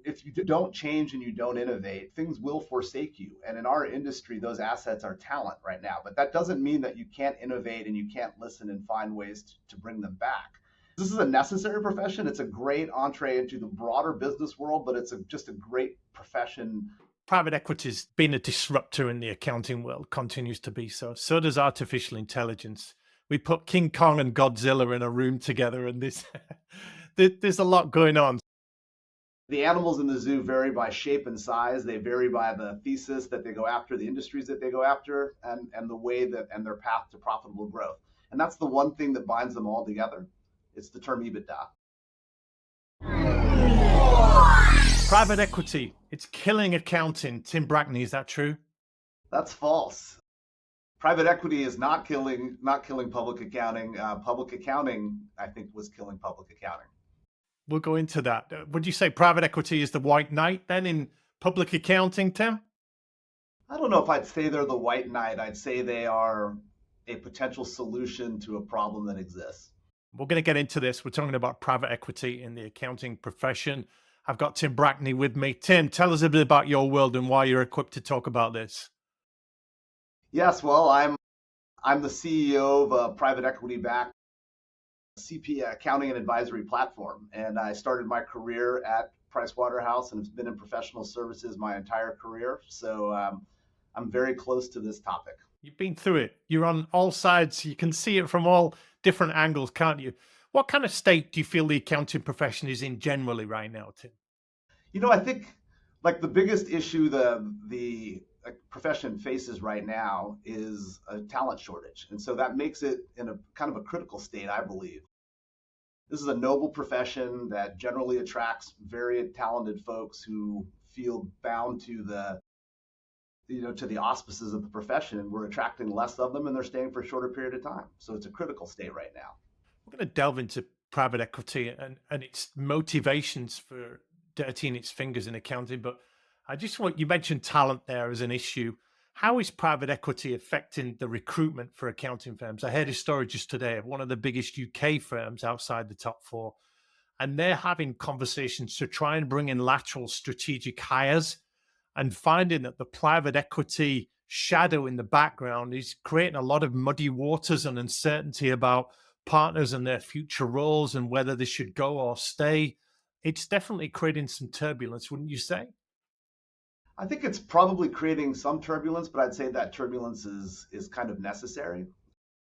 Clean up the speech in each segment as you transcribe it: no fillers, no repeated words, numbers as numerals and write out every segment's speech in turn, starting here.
if you don't change and you don't innovate, things will forsake you. And in our industry, those assets are talent right now. But that doesn't mean that you can't innovate and you can't listen and find ways to bring them back. This is a necessary profession. It's a great entree into the broader business world, but it's just a great profession. Private equity's been a disruptor in the accounting world, continues to be so. So does artificial intelligence. We put King Kong and Godzilla in a room together, and there's a lot going on. The animals in the zoo vary by shape and size. They vary by the thesis that they go after, the industries that they go after, and the way that and their path to profitable growth. And that's the one thing that binds them all together. It's the term EBITDA. Private equity, it's killing accounting. Tim Brackney, is that true? That's false. Private equity is not killing public accounting. Public accounting, I think, was killing public accounting. We'll go into that. Would you say private equity is the white knight then in public accounting, Tim? I don't know if I'd say they're the white knight. I'd say they are a potential solution to a problem that exists. We're going to get into this. We're talking about private equity in the accounting profession. I've got Tim Brackney with me. Tim, tell us a bit about your world and why you're equipped to talk about this. Yes, well, I'm the CEO of a private equity-backed CP accounting and advisory platform, and I started my career at Pricewaterhouse and have been in professional services my entire career. So I'm very close to this topic. You've been through it. You're on all sides. You can see it from all different angles, can't you? What kind of state do you feel the accounting profession is in generally right now, Tim? I think like the biggest issue the profession faces right now is a talent shortage. And so that makes it in a kind of a critical state, I believe. This is a noble profession that generally attracts very talented folks who feel bound to the auspices of the profession, and we're attracting less of them and they're staying for a shorter period of time. So it's a critical state right now. We're going to delve into private equity and its motivations for dirtying its fingers in accounting, but you mentioned talent there as an issue. How is private equity affecting the recruitment for accounting firms? I heard a story just today of one of the biggest UK firms outside the top four, and they're having conversations to try and bring in lateral strategic hires and finding that the private equity shadow in the background is creating a lot of muddy waters and uncertainty about partners and their future roles and whether they should go or stay. It's definitely creating some turbulence, wouldn't you say? I think it's probably creating some turbulence, but I'd say that turbulence is kind of necessary.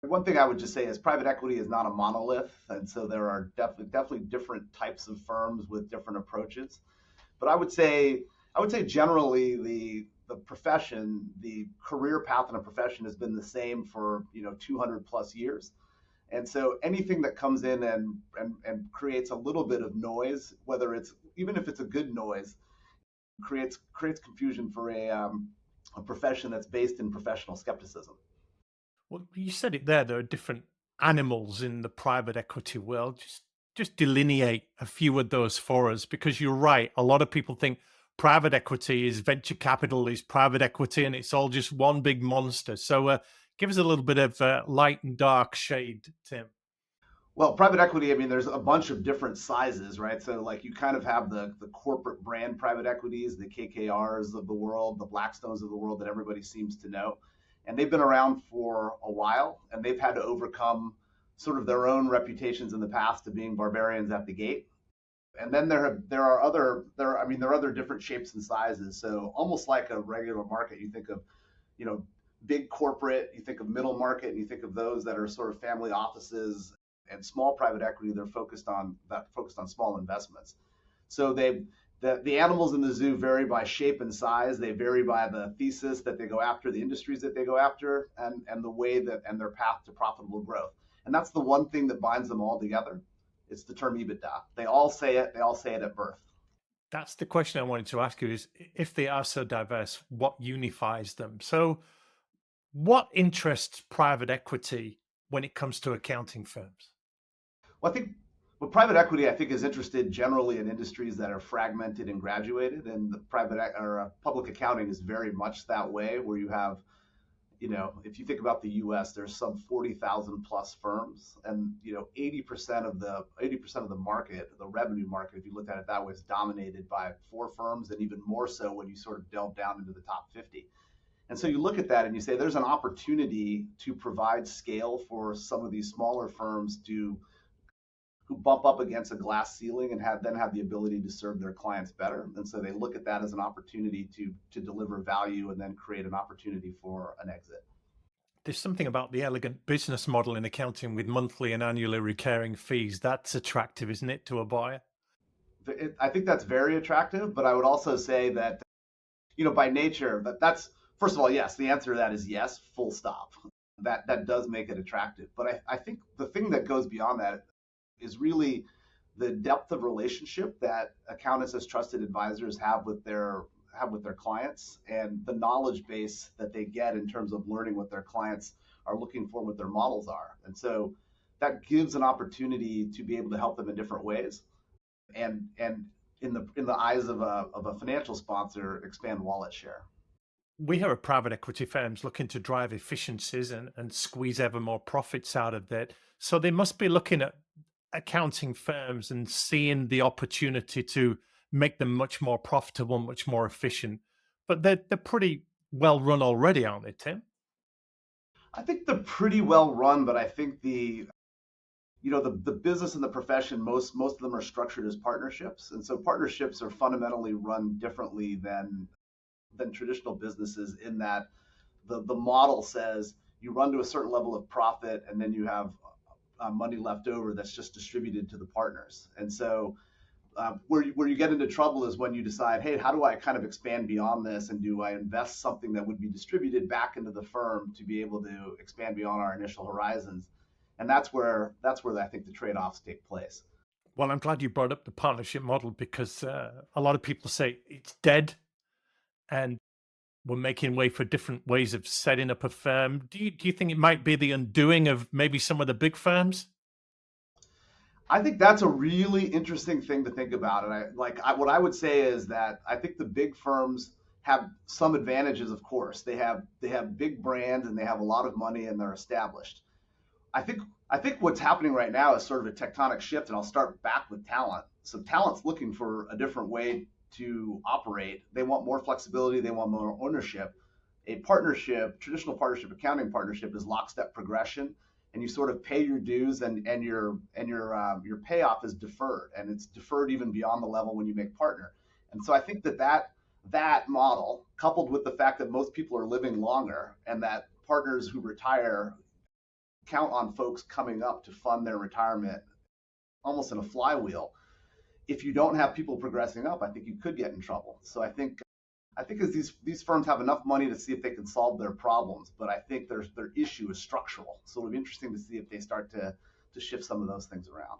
One thing I would just say is private equity is not a monolith, and so there are definitely different types of firms with different approaches. But I would say generally the profession, the career path in a profession has been the same for 200 plus years. And so anything that comes in and creates a little bit of noise, even if it's a good noise, creates confusion for a profession that's based in professional skepticism. Well, you said it there. There are different animals in the private equity world. Just delineate a few of those for us, because you're right. A lot of people think private equity is venture capital, is private equity, and it's all just one big monster. So give us a little bit of light and dark shade, Tim. Well, private equity, I mean, there's a bunch of different sizes, right? So like you kind of have the corporate brand private equities, the KKRs of the world, the Blackstones of the world that everybody seems to know. And they've been around for a while, and they've had to overcome sort of their own reputations in the past to being barbarians at the gate. And then there are other different shapes and sizes. So almost like a regular market, you think of, big corporate, you think of middle market, and you think of those that are sort of family offices. And small private equity, they're focused on small investments. So the animals in the zoo vary by shape and size. They vary by the thesis that they go after, the industries that they go after, and the way and their path to profitable growth. And that's the one thing that binds them all together. It's the term EBITDA. They all say it at birth. That's the question I wanted to ask you, is if they are so diverse, what unifies them? So what interests private equity when it comes to accounting firms? Well, I think private equity, is interested generally in industries that are fragmented and graduated, and the public accounting is very much that way, where you have if you think about the US, there's some 40,000 plus firms, and 80% of the market, the revenue market, if you look at it that way, is dominated by four firms, and even more so when you sort of delve down into the top 50. And so you look at that and you say there's an opportunity to provide scale for some of these smaller firms to who bump up against a glass ceiling and have the ability to serve their clients better. And so they look at that as an opportunity to deliver value and then create an opportunity for an exit. There's something about the elegant business model in accounting with monthly and annually recurring fees. That's attractive, isn't it, to a buyer? I think that's very attractive, but I would also say that by nature, that's first of all, yes, the answer to that is yes, full stop. That does make it attractive. But I think the thing that goes beyond that is really the depth of relationship that accountants as trusted advisors have with their clients, and the knowledge base that they get in terms of learning what their clients are looking for, what their models are. And so that gives an opportunity to be able to help them in different ways, and in the eyes of a financial sponsor, expand wallet share. We hear of private equity firms looking to drive efficiencies and squeeze ever more profits out of that. So they must be looking at accounting firms and seeing the opportunity to make them much more profitable, much more efficient. But they're pretty well run already, aren't they, Tim? I think they're pretty well run, but I think the business and the profession, most of them are structured as partnerships, and so partnerships are fundamentally run differently than traditional businesses, in that the model says you run to a certain level of profit and then you have money left over that's just distributed to the partners. And so where you get into trouble is when you decide, hey, how do I kind of expand beyond this, and do I invest something that would be distributed back into the firm to be able to expand beyond our initial horizons? And that's where I think the trade-offs take place. Well, I'm glad you brought up the partnership model because a lot of people say it's dead and we're making way for different ways of setting up a firm. Do you think it might be the undoing of maybe some of the big firms? I think that's a really interesting thing to think about. And what I would say is that I think the big firms have some advantages. Of course, they have big brands and they have a lot of money and they're established. I think I think what's happening right now is sort of a tectonic shift, and I'll start back with talent. So talent's looking for a different way to operate. They want more flexibility. They want more ownership. A partnership, traditional partnership, accounting partnership, is lockstep progression, and you sort of pay your dues, and your payoff is deferred, and it's deferred even beyond the level when you make partner. And so I think that model, coupled with the fact that most people are living longer, and that partners who retire count on folks coming up to fund their retirement almost in a flywheel. If you don't have people progressing up, I think you could get in trouble. So I think as these firms have enough money to see if they can solve their problems, but I think their issue is structural. So it'll be interesting to see if they start to shift some of those things around.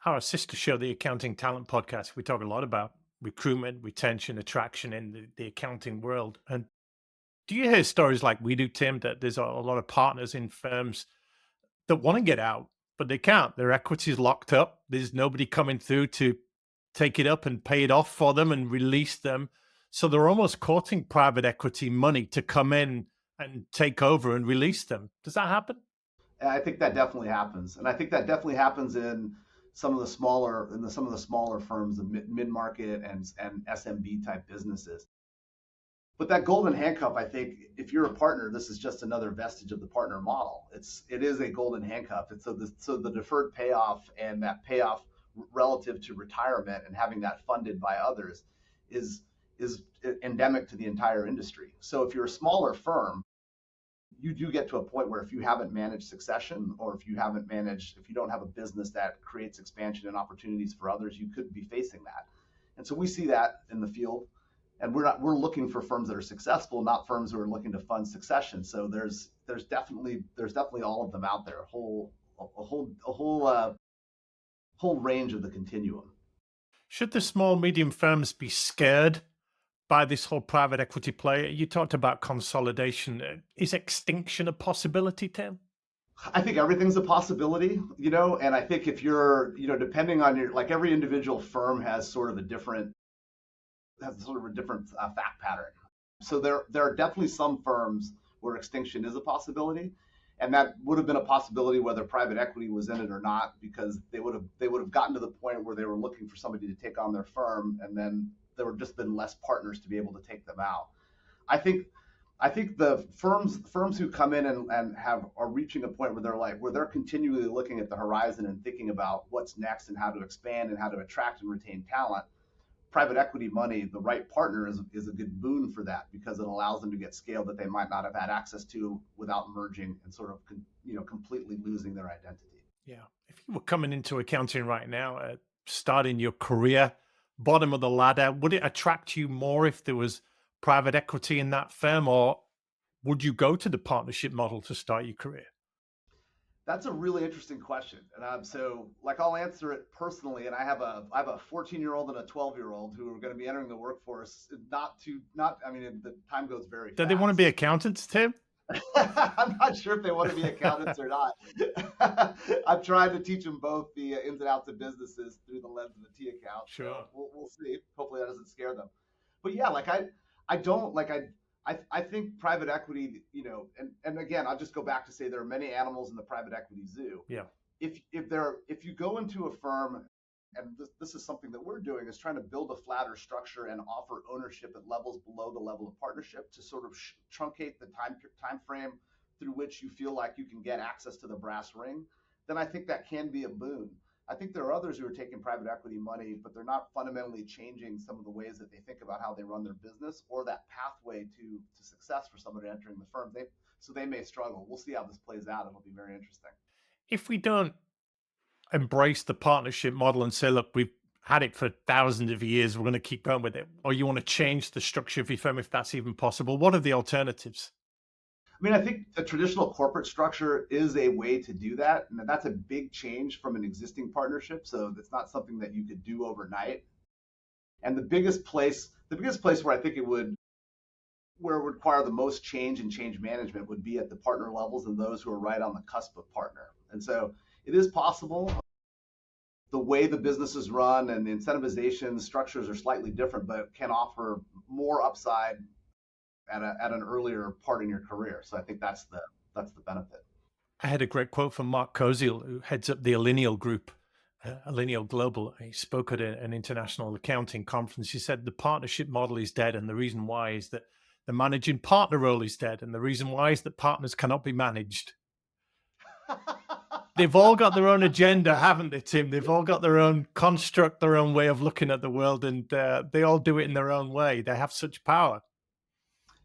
Our sister show, the Accounting Talent Podcast, we talk a lot about recruitment, retention, attraction in the accounting world. And do you hear stories like we do, Tim, that there's a lot of partners in firms that want to get out, but they can't? Their equity is locked up. There's nobody coming through to take it up and pay it off for them and release them. So they're almost courting private equity money to come in and take over and release them. Does that happen? And I think that definitely happens, and I think that definitely happens in some of the smaller firms, the mid market and SMB type businesses. But that golden handcuff, I think, if you're a partner, this is just another vestige of the partner model. It is a golden handcuff. So the deferred payoff, and that payoff relative to retirement and having that funded by others is is endemic to the entire industry. So if you're a smaller firm, you do get to a point where if you haven't managed succession, or if you don't have a business that creates expansion and opportunities for others, you could be facing that. And so we see that in the field, and we're looking for firms that are successful, not firms who are looking to fund succession. So there's definitely all of them out there, a whole range of the continuum. Should the small, medium firms be scared by this whole private equity play? You talked about consolidation. Is extinction a possibility, Tim? I think everything's a possibility, and I think if depending on like every individual firm has sort of a different fact pattern. So there are definitely some firms, where extinction is a possibility. And that would have been a possibility whether private equity was in it or not, because they would have gotten to the point where they were looking for somebody to take on their firm, and then there would just been less partners to be able to take them out. I think I think the firms who come in and are reaching a point where they're continually looking at the horizon and thinking about what's next and how to expand and how to attract and retain talent. Private equity money, the right partner is a good boon for that, because it allows them to get scale that they might not have had access to without merging and sort of completely losing their identity. Yeah. If you were coming into accounting right now, starting your career, bottom of the ladder, would it attract you more if there was private equity in that firm, or would you go to the partnership model to start your career? That's a really interesting question, and so like I'll answer it personally. And I have a 14-year-old and a 12-year-old who are going to be entering the workforce. Not I mean the time goes very Do they want to be fast. accountants, Tim? I'm not sure if they want to be accountants or not. I've tried to teach them both the ins and outs of businesses through the lens of the T account. So Sure. we'll see. Hopefully that doesn't scare them. But yeah, like I don't like I think private equity, and again, I'll just go back to say there are many animals in the private equity zoo. Yeah. If you go into a firm, and this is something that we're doing, is trying to build a flatter structure and offer ownership at levels below the level of partnership to sort of truncate the time frame through which you feel like you can get access to the brass ring, then I think that can be a boon. I think there are others who are taking private equity money, but they're not fundamentally changing some of the ways that they think about how they run their business or that pathway to success for somebody entering the firm. So they may struggle. We'll see how this plays out. It'll be very interesting. If we don't embrace the partnership model and say, look, we've had it for thousands of years, we're going to keep going with it, or you want to change the structure of your firm if that's even possible, what are the alternatives? I mean, I think a traditional corporate structure is a way to do that, and that's a big change from an existing partnership. So it's not something that you could do overnight. And the biggest place where I think where it would require the most change and change management would be at the partner levels and those who are right on the cusp of partner. And so it is possible. The way the business is run and the incentivization structures are slightly different, but can offer more upside at an earlier part in your career. So I think that's the benefit. I had a great quote from Mark Koziel, who heads up the Alineal Group, Alineal Global. He spoke at an international accounting conference. He said the partnership model is dead, and the reason why is that the managing partner role is dead, and the reason why is that partners cannot be managed. They've all got their own agenda, haven't they, Tim? They've all got their own construct, their own way of looking at the world, and they all do it in their own way. They have such power.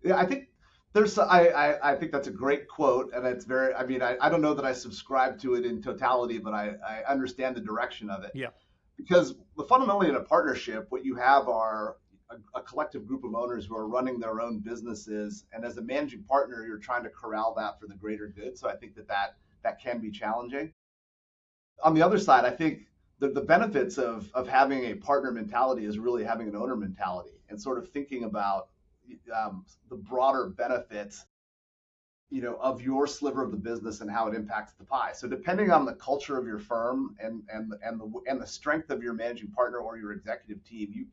Yeah, I think that's a great quote, and it's very. I mean, I don't know that I subscribe to it in totality, but I understand the direction of it. Yeah. Because fundamentally in a partnership, what you have are a collective group of owners who are running their own businesses, and as a managing partner, you're trying to corral that for the greater good. So I think that can be challenging. On the other side, I think the benefits of having a partner mentality is really having an owner mentality and sort of thinking about the broader benefits, of your sliver of the business and how it impacts the pie. So depending on the culture of your firm and the strength of your managing partner or your executive team, you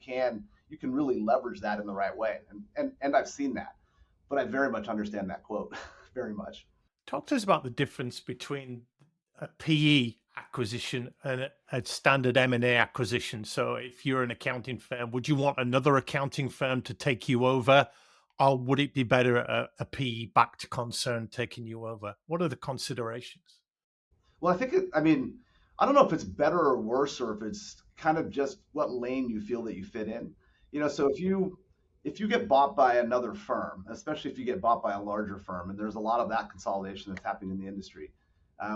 can really leverage that in the right way. And I've seen that, but I very much understand that quote, very much. Talk to us about the difference between a PE acquisition and a standard M&A acquisition. So if you're an accounting firm, would you want another accounting firm to take you over? Or would it be better a PE-backed concern taking you over? What are the considerations? Well, I mean, I don't know if it's better or worse, or if it's kind of just what lane you feel that you fit in. So if you get bought by another firm, especially if you get bought by a larger firm, and there's a lot of that consolidation that's happening in the industry,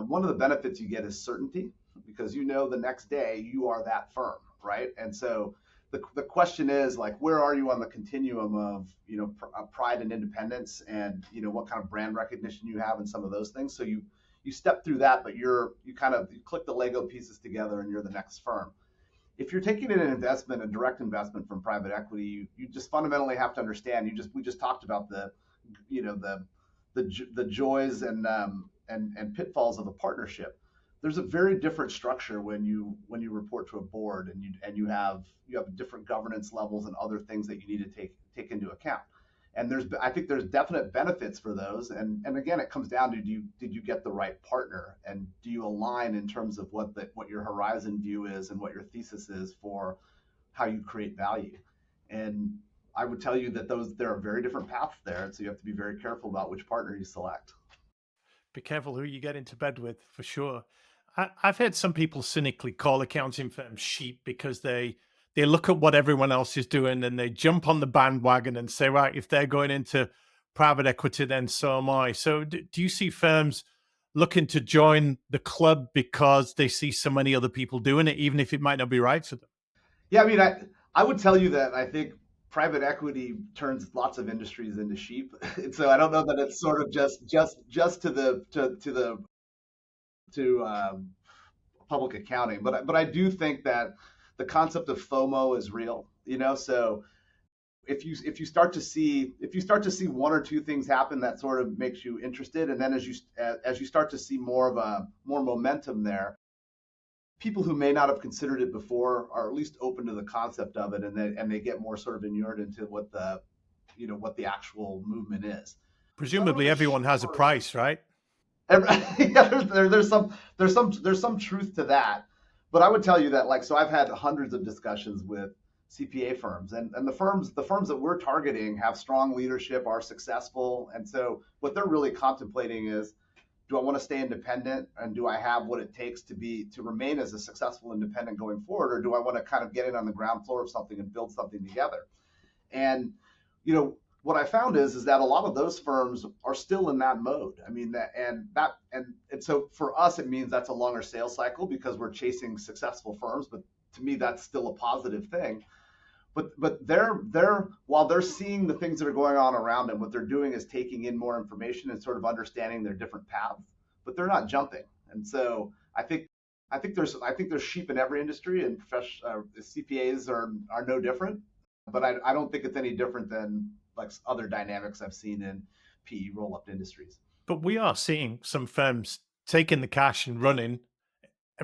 one of the benefits you get is certainty, because the next day you are that firm, right? And so the question is, like, where are you on the continuum of pride and independence, and what kind of brand recognition you have, and some of those things. So you step through that, but you click the Lego pieces together, and you're the next firm. If you're taking an investment, a direct investment from private equity, you just fundamentally have to understand. We just talked about the joys and pitfalls of a partnership. There's a very different structure when you report to a board, and you have different governance levels and other things that you need to take into account. And I think there's definite benefits for those. And again, it comes down to did you get the right partner, and do you align in terms of what your horizon view is and what your thesis is for how you create value. And I would tell you that there are very different paths there, and so you have to be very careful about which partner you select. Be careful who you get into bed with, for sure. I've heard some people cynically call accounting firms sheep because they look at what everyone else is doing and they jump on the bandwagon and say, right, if they're going into private equity, then so am I. So do you see firms looking to join the club because they see so many other people doing it, even if it might not be right for them? Yeah, I mean, I would tell you that I think private equity turns lots of industries into sheep, and so I don't know that it's sort of just to public accounting, but I do think that the concept of FOMO is real. So if you start to see one or two things happen that sort of makes you interested, and then as you start to see more momentum there, people who may not have considered it before are at least open to the concept of it, and they get more sort of inured into what the actual movement is. So I don't know Presumably that everyone sheep has a are price, right? yeah, there's some truth to that, but I would tell you that so I've had hundreds of discussions with CPA firms, and the firms that we're targeting have strong leadership, are successful, and so what they're really contemplating is, do I want to stay independent, and do I have what it takes to remain as a successful independent going forward, or do I want to kind of get in on the ground floor of something and build something together? And what I found is that a lot of those firms are still in that mode. I mean and so for us it means that's a longer sales cycle because we're chasing successful firms, but to me that's still a positive thing. But they're while they're seeing the things that are going on around them, what they're doing is taking in more information and sort of understanding their different paths, but they're not jumping. And so I think there's sheep in every industry, and CPAs are no different. But I don't think it's any different than other dynamics I've seen in PE roll up industries. But we are seeing some firms taking the cash and running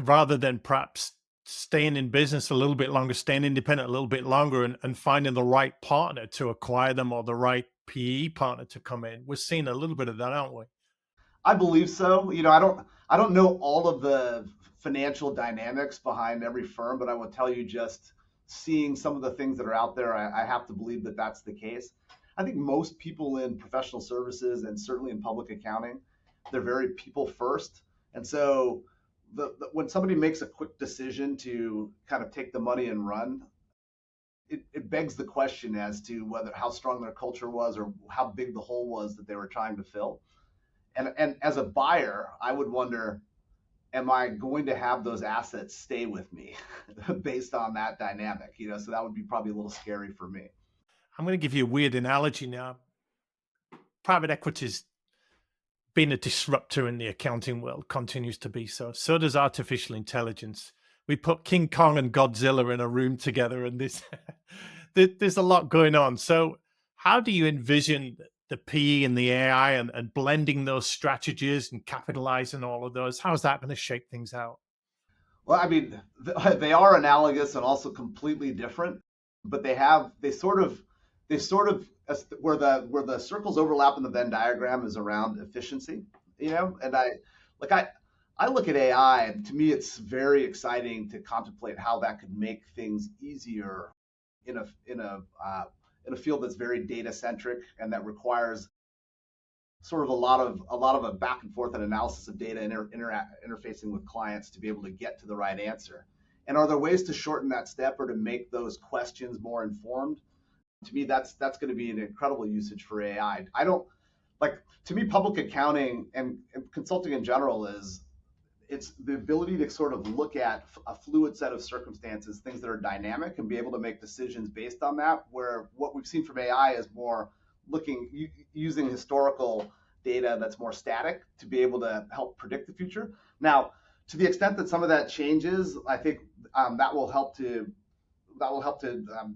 rather than perhaps staying in business a little bit longer, staying independent a little bit longer, and finding the right partner to acquire them or the right PE partner to come in. We're seeing a little bit of that, aren't we? I believe so. I don't know all of the financial dynamics behind every firm, but I will tell you, just seeing some of the things that are out there, I have to believe that that's the case. I think most people in professional services and certainly in public accounting, they're very people first. And so when somebody makes a quick decision to kind of take the money and run, it begs the question as to whether how strong their culture was or how big the hole was that they were trying to fill. And as a buyer, I would wonder, am I going to have those assets stay with me based on that dynamic? So that would be probably a little scary for me. I'm going to give you a weird analogy now. Private equity's been a disruptor in the accounting world, continues to be so. So does artificial intelligence. We put King Kong and Godzilla in a room together, and there's a lot going on. So, how do you envision the PE and the AI and blending those strategies and capitalizing all of those? How's that going to shake things out? Well, I mean, they are analogous and also completely different, but they sort of where the circles overlap in the Venn diagram is around efficiency, and I look at AI, and to me it's very exciting to contemplate how that could make things easier in a field that's very data centric and that requires sort of a lot of a back and forth and analysis of data and interfacing with clients to be able to get to the right answer. And are there ways to shorten that step or to make those questions more informed? To me, that's going to be an incredible usage for AI. I don't like to me public accounting and consulting in general is it's the ability to sort of look at a fluid set of circumstances, things that are dynamic, and be able to make decisions based on that. Where what we've seen from AI is more using historical data that's more static to be able to help predict the future. Now, to the extent that some of that changes, I think that will help to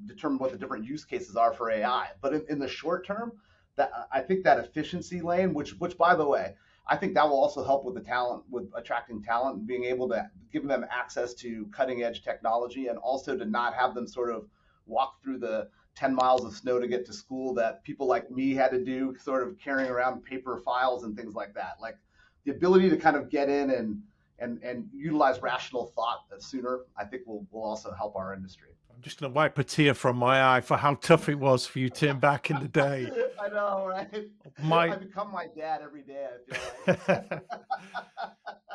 determine what the different use cases are for AI. But in the short term, that I think that efficiency lane, which by the way, I think that will also help with the talent, with attracting talent and being able to give them access to cutting edge technology, and also to not have them sort of walk through the 10 miles of snow to get to school that people like me had to do, sort of carrying around paper files and things like that. Like the ability to kind of get in and utilize rational thought sooner, I think will also help our industry. I'm just going to wipe a tear from my eye for how tough it was for you, Tim, back in the day. I know, right? I My become my dad every day, I feel like.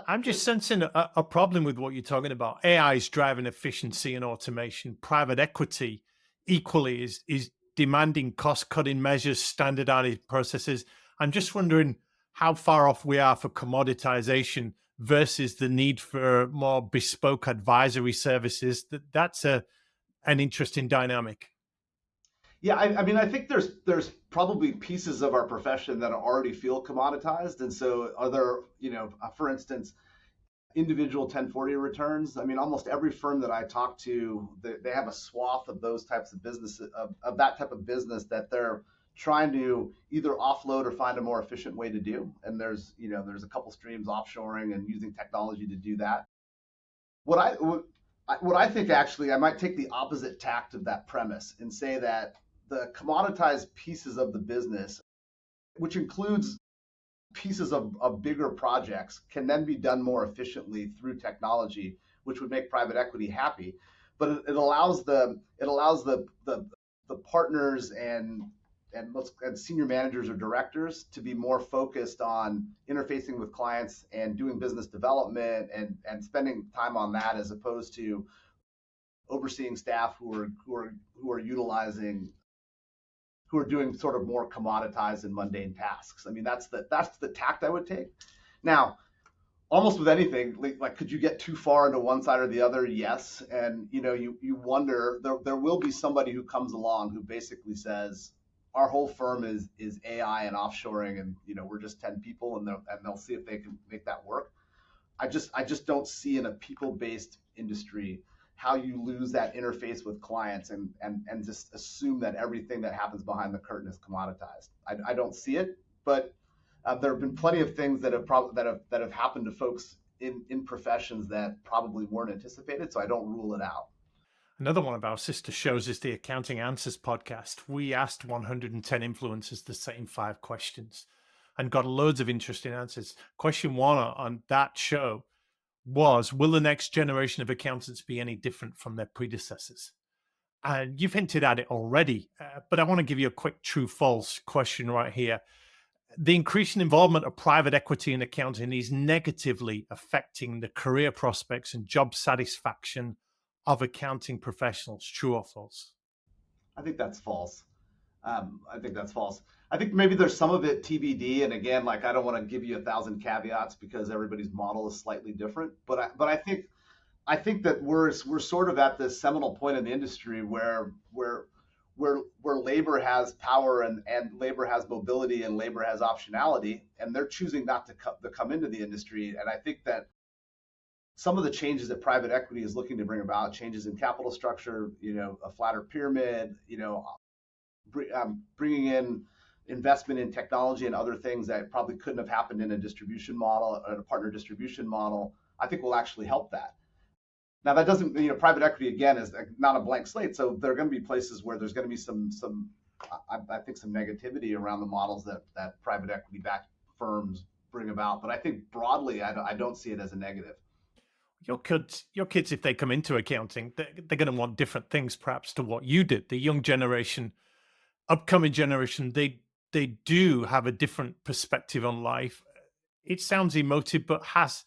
I'm just sensing a problem with what you're talking about. AI is driving efficiency and automation. Private equity equally is demanding cost cutting measures, standardized processes. I'm just wondering how far off we are for commoditization versus the need for more bespoke advisory services. That's an interesting dynamic. Yeah, I mean, I think there's probably pieces of our profession that already feel commoditized, and so are there, for instance, individual 1040 returns. I mean, almost every firm that I talk to, they have a swath of those types of businesses, of that type of business that they're trying to either offload or find a more efficient way to do. And there's a couple streams offshoring and using technology to do that. What I what I think actually, I might take the opposite tact of that premise and say that the commoditized pieces of the business, which includes pieces of bigger projects, can then be done more efficiently through technology, which would make private equity happy. But it allows the partners and senior managers or directors to be more focused on interfacing with clients and doing business development and spending time on that, as opposed to overseeing staff who are utilizing who are doing sort of more commoditized and mundane tasks. I mean, that's the tact I would take. Now, almost with anything, like could you get too far into one side or the other? Yes. And you wonder, there will be somebody who comes along who basically says our whole firm is AI and offshoring, and we're just 10 people, and they'll see if they can make that work. I just don't see in a people-based industry how you lose that interface with clients and just assume that everything that happens behind the curtain is commoditized. I don't see it, but there have been plenty of things that have happened to folks in professions that probably weren't anticipated. So I don't rule it out. Another one of our sister shows is the Accounting Answers podcast. We asked 110 influencers the same 5 questions and got loads of interesting answers. Question one on that show was, will the next generation of accountants be any different from their predecessors? And you've hinted at it already, but I want to give you a quick true false question right here. The increasing involvement of private equity in accounting is negatively affecting the career prospects and job satisfaction of accounting professionals. True or false? I think that's false. I think that's false. I think maybe there's some of it TBD. And again, like, I don't want to give you 1,000 caveats because everybody's model is slightly different. But I think that we're sort of at this seminal point in the industry where labor has power and labor has mobility and labor has optionality, and they're choosing not to come into the industry. And I think that some of the changes that private equity is looking to bring about, changes in capital structure, a flatter pyramid, bringing in investment in technology and other things that probably couldn't have happened in a distribution model, or a partner distribution model, I think will actually help that. Now, that doesn't, private equity, again, is not a blank slate. So there are going to be places where there's going to be I think some negativity around the models that private equity backed firms bring about. But I think broadly, I don't see it as a negative. Your kids, if they come into accounting, they're going to want different things, perhaps, to what you did. The young generation, upcoming generation, they do have a different perspective on life. It sounds emotive, but has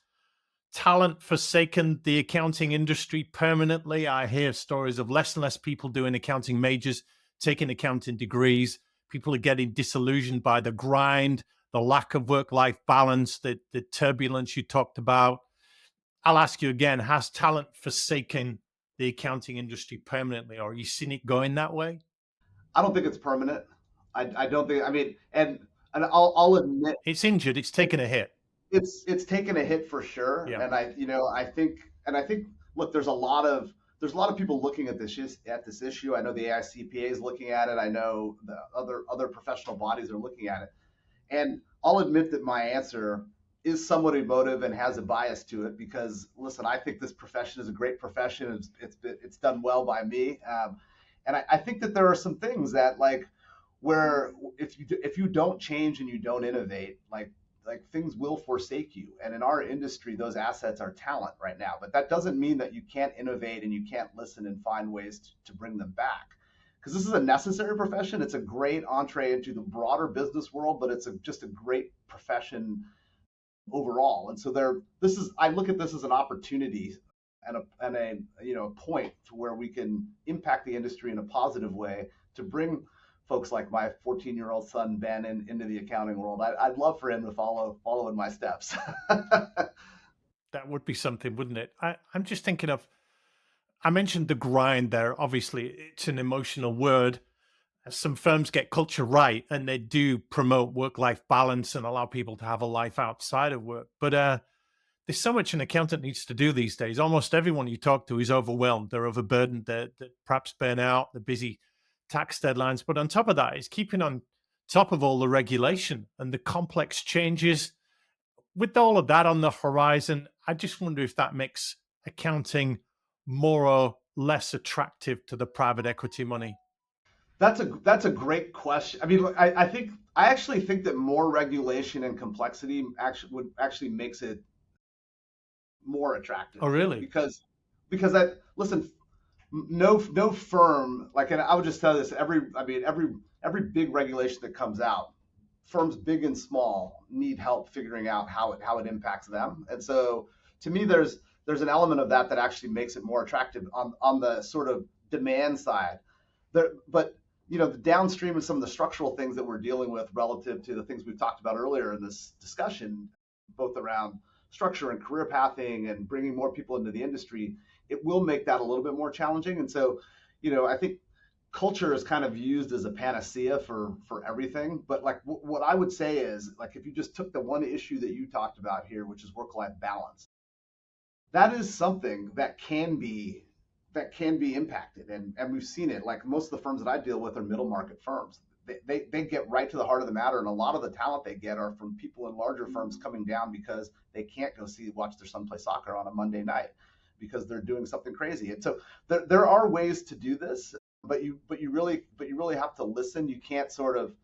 talent forsaken the accounting industry permanently? I hear stories of less and less people doing accounting majors, taking accounting degrees. People are getting disillusioned by the grind, the lack of work-life balance, the turbulence you talked about. I'll ask you again, has talent forsaken the accounting industry permanently, or are you seeing it going that way? I don't think it's permanent. I don't think. I mean, and I'll admit It's injured. It's taken a hit. it's taken a hit for sure. Yeah. And I think look, there's a lot of people looking at this issue. I know the AICPA is looking at it. I know the other professional bodies are looking at it. And I'll admit that my answer is somewhat emotive and has a bias to it because, listen, I think this profession is a great profession. It's done well by me. And I think that there are some things that like where if you don't change and you don't innovate, like things will forsake you. And in our industry, those assets are talent right now. But that doesn't mean that you can't innovate and you can't listen and find ways to bring them back. Because this is a necessary profession. It's a great entree into the broader business world, but it's just a great profession overall. And so this is I look at this as an opportunity and a point to where we can impact the industry in a positive way to bring folks like my 14-year-old son Ben into the accounting world. I'd love for him to follow in my steps. That would be something, wouldn't it? I'm just thinking of, I mentioned the grind there. Obviously, it's an emotional word. Some firms get culture right and they do promote work-life balance and allow people to have a life outside of work. But there's so much an accountant needs to do these days. Almost everyone you talk to is overwhelmed. They're overburdened. They're perhaps burnt out. They're busy tax deadlines. But on top of that, it's keeping on top of all the regulation and the complex changes. With all of that on the horizon, I just wonder if that makes accounting more or less attractive to the private equity money. That's a great question. I mean, I actually think that more regulation and complexity actually makes it more attractive Oh, really? because I listen, no firm like, and I would just tell you this, every big regulation that comes out, firms big and small need help figuring out how it impacts them. And so to me there's an element of that that actually makes it more attractive on the sort of demand side there. But the downstream of some of the structural things that we're dealing with relative to the things we've talked about earlier in this discussion, both around structure and career pathing and bringing more people into the industry, it will make that a little bit more challenging. And so, I think culture is kind of used as a panacea for everything. But like what I would say is like if you just took the one issue that you talked about here, which is work-life balance, that is something that can be impacted, and we've seen it. Like most of the firms that I deal with are middle market firms. They get right to the heart of the matter, and a lot of the talent they get are from people in larger firms coming down because they can't go watch their son play soccer on a Monday night because they're doing something crazy. And so there are ways to do this, but you really have to listen. You can't sort of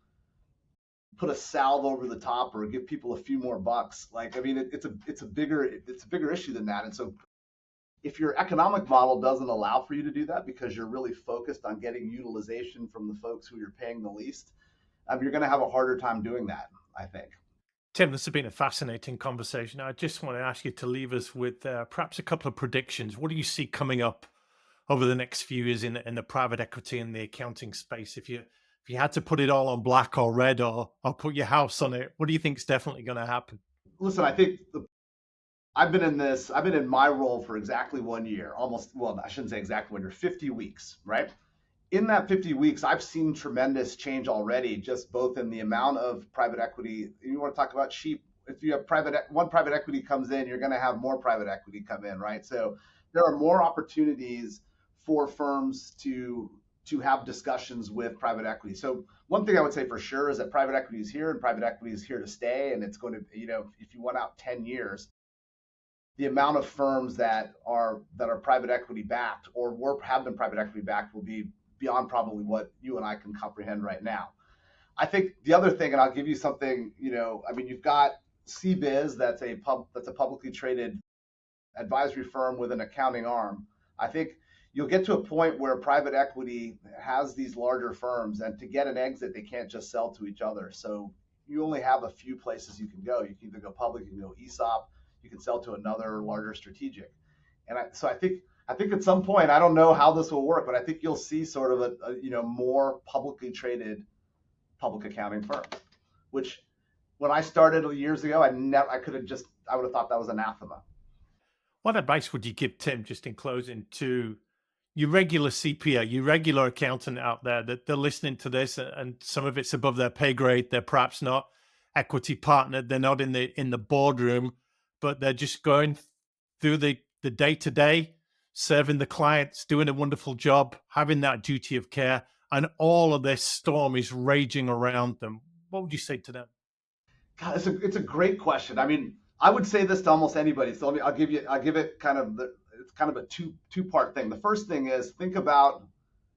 put a salve over the top or give people a few more bucks. Like I mean, it's a bigger issue than that. And so if your economic model doesn't allow for you to do that because you're really focused on getting utilization from the folks who you're paying the least, you're going to have a harder time doing that, I think. Tim, this has been a fascinating conversation. I just want to ask you to leave us with perhaps a couple of predictions. What do you see coming up over the next few years in the private equity and the accounting space? If you had to put it all on black or red or put your house on it, what do you think is definitely going to happen? Listen, I think I've been in my role for exactly 1 year, almost, well, I shouldn't say exactly 1 year, 50 weeks, right? In that 50 weeks, I've seen tremendous change already, just both in the amount of private equity. You want to talk about cheap. If you have one private equity comes in, you're going to have more private equity come in, right? So there are more opportunities for firms to have discussions with private equity. So one thing I would say for sure is that private equity is here and private equity is here to stay. And it's going to, if you went out 10 years, the amount of firms that are private equity backed or have been private equity backed will be beyond probably what you and I can comprehend right now. I think the other thing, and I'll give you something, I mean, you've got CBiz, that's a publicly traded advisory firm with an accounting arm. I think you'll get to a point where private equity has these larger firms, and to get an exit, they can't just sell to each other. So you only have a few places you can go. You can either go public, you can go ESOP, you can sell to another larger strategic. So I think at some point, I don't know how this will work, but I think you'll see sort of a more publicly traded public accounting firms, which when I started years ago, I would have thought that was anathema. What advice would you give, Tim, just in closing, to your regular CPA, your regular accountant out there that they're listening to this and some of it's above their pay grade. They're perhaps not equity partnered. They're not in the boardroom, but they're just going through the day to day, serving the clients, doing a wonderful job, having that duty of care, and all of this storm is raging around them. What would you say to them? God, it's a great question. I mean, I would say this to almost anybody. So I'll give it kind of it's kind of a two part thing. The first thing is think about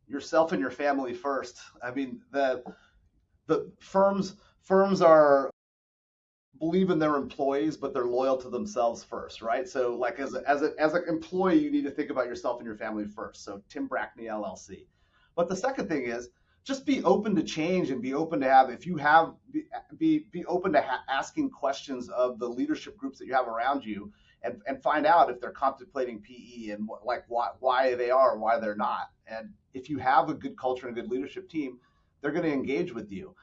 yourself and your family first. I mean, the firms are believe in their employees, but they're loyal to themselves first, right? So, like as an employee, you need to think about yourself and your family first. So, Tim Brackney LLC. But the second thing is just be open to change and be open to have if you have be open to asking questions of the leadership groups that you have around you and find out if they're contemplating PE and like why they are, why they're not. And if you have a good culture and a good leadership team, they're going to engage with you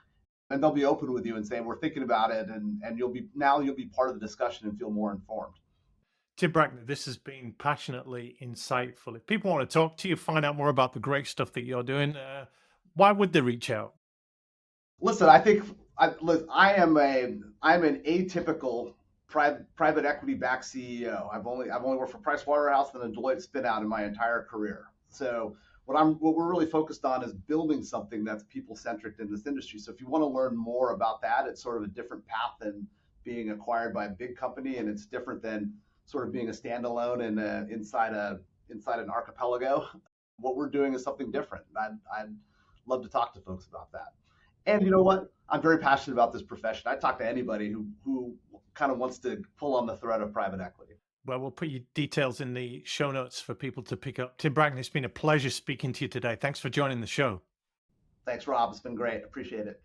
and they'll be open with you and saying we're thinking about it, and you'll be part of the discussion and feel more informed. Tim Brackney, this has been passionately insightful. If people want to talk to you, find out more about the great stuff that you're doing, why would they reach out? Listen, I think I'm an atypical private equity backed CEO. I've only worked for Price Waterhouse and a Deloitte spin out in my entire career. So what we're really focused on is building something that's people centric in this industry. So if you want to learn more about that, it's sort of a different path than being acquired by a big company, and it's different than sort of being a standalone and inside an archipelago. What we're doing is something different. I'd love to talk to folks about that. And you know what? I'm very passionate about this profession. I talk to anybody who kind of wants to pull on the thread of private equity. Well, we'll put your details in the show notes for people to pick up. Tim Brackney, it's been a pleasure speaking to you today. Thanks for joining the show. Thanks, Rob. It's been great. Appreciate it.